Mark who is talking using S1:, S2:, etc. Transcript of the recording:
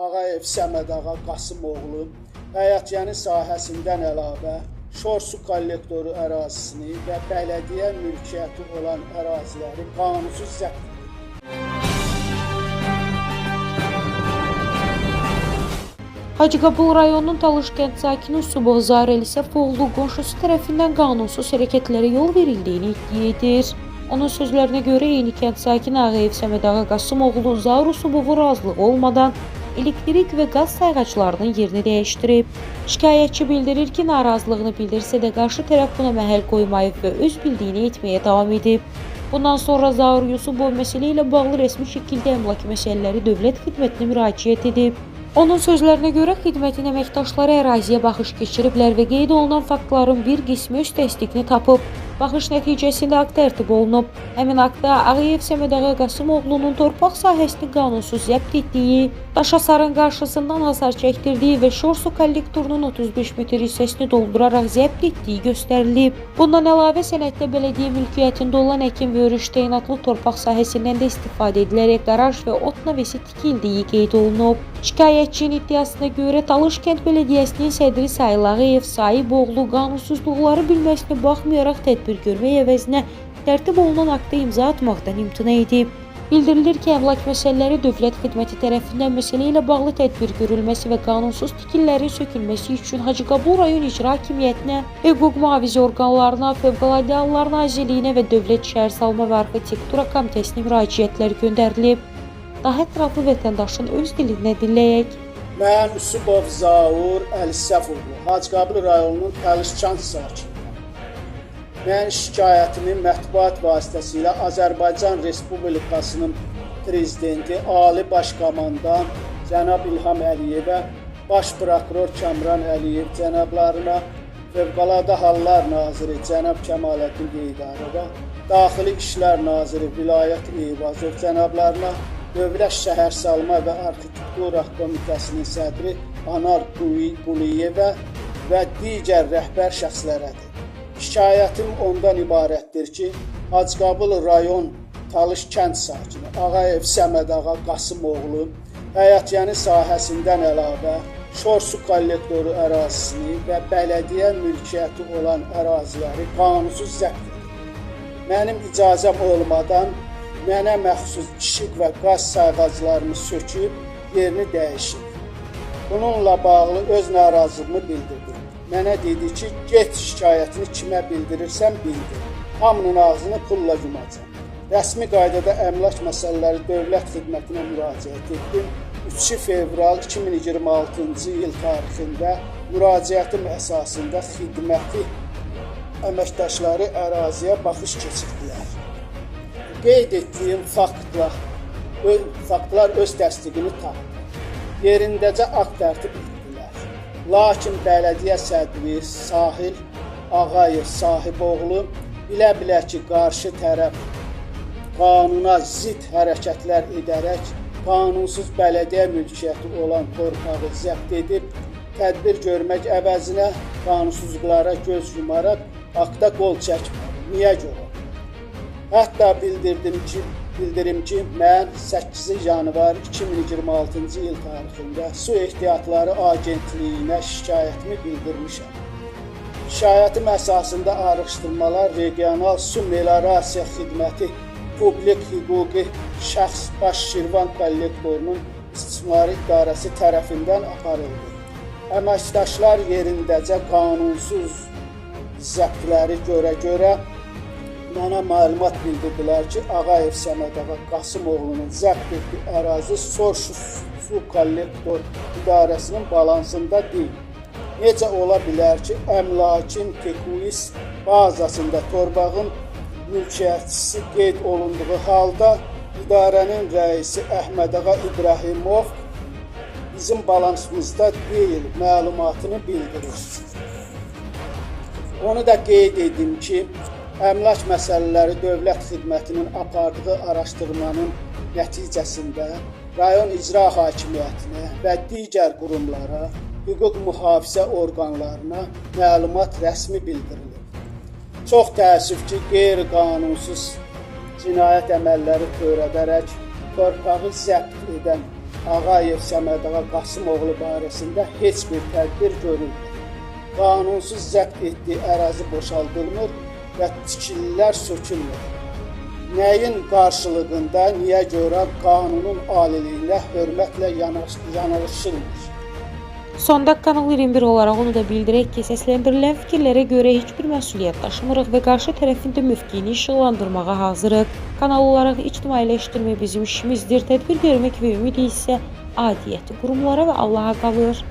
S1: Ağayev Səməd ağa Qasımoğlu həyatyanı sahəsindən əlavə şor su kollektoru ərazisini və bələdiyyə mülkiyyəti olan əraziləri qanunsuz zəbt edib.
S2: Hacıqabul rayonunun Talış kənd sakini Subah Zarel isə oğlu qonşusu tərəfindən qanunsuz hərəkətlərə yol verildiyini iddia edir. Onun sözlərinə görə eyni kənd sakini Ağayev Səməd ağa Qasımoğlu Zaur Subovu razılığı olmadan elektrik və qaz sayğaclarının yerini dəyişdirib. Şikayətçi bildirir ki, narazılığını bildirsə də qarşı tərəf buna məhəl qoymayıb və öz bildiyini etməyə davam edib. Bundan sonra Zaur Yusubov məsələ ilə bağlı rəsmi şəkildə əmlak məsələləri dövlət xidmətinə müraciət edib. Onun sözlərinə görə xidmətin əməkdaşları əraziyə baxış keçiriblər və qeyd olunan faktların bir qismi öz təsdiqini tapıb. Baxış nəticəsində akt tərtib olunub. Həmin aktda Ağayev Səməd ağa Qasımoğlunun torpaq sahəsini qanunsuz zəbt etdiyi, daşasarın qarşısından hasar çəkdirdiyi və şor su kollektorunun 35 metr hissəsini dolduraraq zəbt etdiyi göstərilib. Bundan əlavə sənəddə bələdiyyə mülkiyyətində olan əkin və örüş təyinatlı torpaq sahəsindən də istifadə edilərək qaraj və ot navəsi tikildiyi qeyd olunub. Şikayətçinin iddiasına görə Talış kənd bələdiyyəsinin sədri Sayıl Ağayev sahib oğlu qanunsuzluqları bilməsinə baxmayaraq tədbir görmək əvəzinə tərtib olunan aktda imza atmaqdan imtina edib. Bildirilir ki, əmlak məsələləri dövlət xidməti tərəfindən məsələ ilə bağlı tədbir görülməsi və qanunsuz tikililərin sökülməsi üçün Hacıqabul rayon icra hakimiyyətinə, hüquq mühafizə orqanlarına, Fövqəladə Hallar Nazirliyinə və Dövlət Şəhərsalma və Arxitektura Komitəsinə müraciətlər göndərilib. Daha ətraflı vətəndaşın öz dilindən dinləyək.
S1: Mən Subov Zaur Əlisəfoğlu, Hacıqabul rayonunun Talış kənd sakiniyəm. Mən şikayətimi mətbuat vasitəsilə Azərbaycan Respublikasının Prezidenti, Ali Baş Komandan cənab İlham Əliyevə, Baş Prokuror Kəmran Əliyev cənablarına, Fövqəladə Hallar Naziri cənab Kəmaləddin Qeydarova, Daxili İşlər Naziri Vilayət Eyvazov cənablarına, Dövlət Şəhərsalma və Arxitektura Komitəsinin sədri Anar Quliyevə və digər rəhbər şəxslərədir. Şikayətim ondan ibarətdir ki, Hacıqabul rayon Talış kənd sakini Ağayev Səməd ağa Qasımoğlu həyatyanı sahəsindən əlavə şor su kollektoru ərazisini və bələdiyyə mülkiyyəti olan əraziləri qanunsuz zəbt edib. Mənim icazəm olmadan mənə məxsus işıq və qaz sayğaclarını söküb yerini dəyişib. Bununla bağlı öz narazılığımı bildirdim. Mənə dedi ki, get şikayətini kimə bildirirsən bildir. Hamının ağzını pulla yumacam. Rəsmi qaydada əmlak məsələləri dövlət xidmətinə müraciət etdim. 3 fevral 2026-cı il tarixində müraciətim əsasında xidməti əməkdaşları əraziyə baxış keçirdilər. Qeyd etdiyim faktlar öz təsdiqini tapdı. Yerindəcə akt tərtib etdilər. Lakin bələdiyyə sədri Sahil Ağayev Sahiboğlu bilə-bilə ki, qarşı tərəf qanuna zidd hərəkətlər edərək qanunsuz bələdiyyə mülkiyyəti olan torpağı zəbt edib, tədbir görmək əvəzinə qanunsuzluqlara göz yumaraq akta qol çəkmədi. Niyə görə? Hətta bildirim ki, mən 8 yanvar 2026-cı il tarixində Su Ehtiyatları Agentliyinə şikayətimi bildirmişəm. Şikayətim əsasında araşdırmalar Regional Su Meliorasiya Xidməti Publik Hüquqi Şəxs Baş Şirvan Kollektorunun İstismarı İdarəsi tərəfindən aparıldı. Əməkdaşlar yerindəcə qanunsuz zəbtləri görə mənə məlumat bildirdilər ki, Ağayev Səməd ağa Qasımoğlunun zəbt etdiyi ərazi Su Kollektor İdarəsinin balansında deyil. Necə ola bilər ki, əmlakin TQIS bazasında torpağın mülkiyyətçisi qeyd olunduğu halda idarənin rəisi Əhməd ağa İbrahimov bizim balansımızda deyil məlumatını bildirir. Onu da qeyd edim ki, əmlak məsələləri dövlət xidmətinin apardığı araşdırmanın nəticəsində rayon icra hakimiyyətinə və digər qurumlara, hüquq mühafizə orqanlarına məlumat rəsmi bildirilir. Çox təəssüf ki, qeyri-qanunsuz cinayət əməlləri törədərək torpağı zəbt edən Ağayev Səmədağa Qasımoğlu barəsində heç bir tədbir görülmür. Qanunsuz zəbt etdiyi ərazi boşaldılmır və tikililər sökülmür. Nəyin qarşılığında, niyə görə qanunun aliliyinə hörmətlə yanaşılmır?
S2: Sonda Kanal 21 olaraq onu da bildirək ki, səsləndirilən fikirlərə görə heç bir məsuliyyət daşımırıq və qarşı tərəfin də mövqeyini işıqlandırmağa hazırıq. Kanal olaraq ictimailəşdirmək bizim işimizdir, tədbir görmək və ümid isə adiyyəti qurumlara və Allaha qalır.